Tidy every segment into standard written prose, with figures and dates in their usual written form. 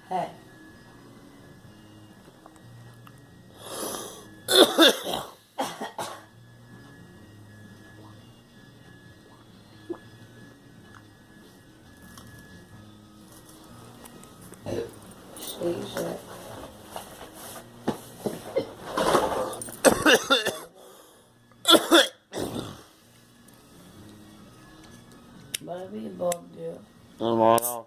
Hey. Shit. Vad vi bad Wow.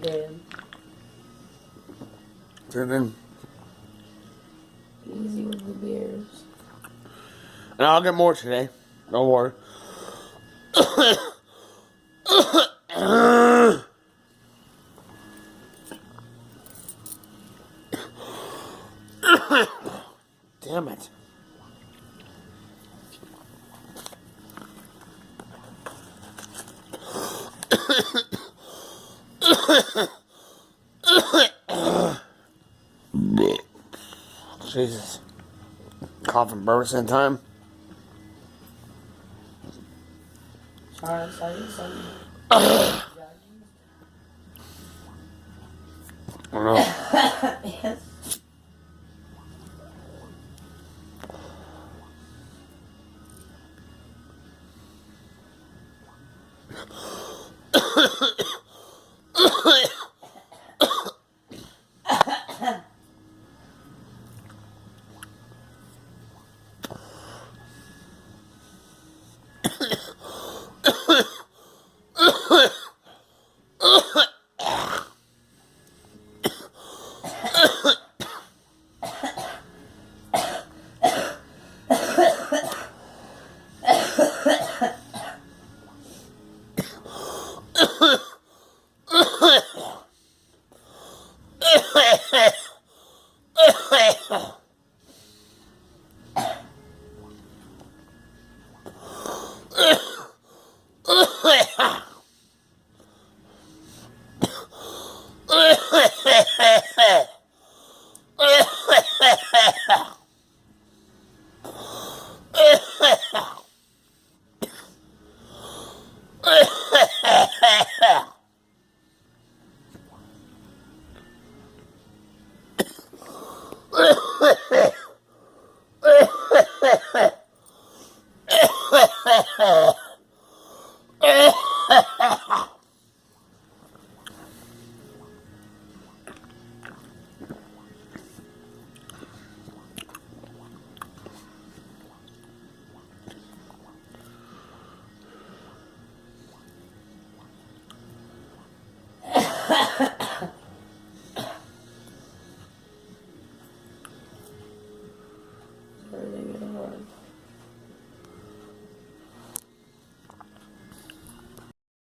Damn. Then, Easy with the beers. and I'll get more today. Don't worry. Damn it. Jesus. Coughing burps in time. Trying to tell you something. I don't know. Yes.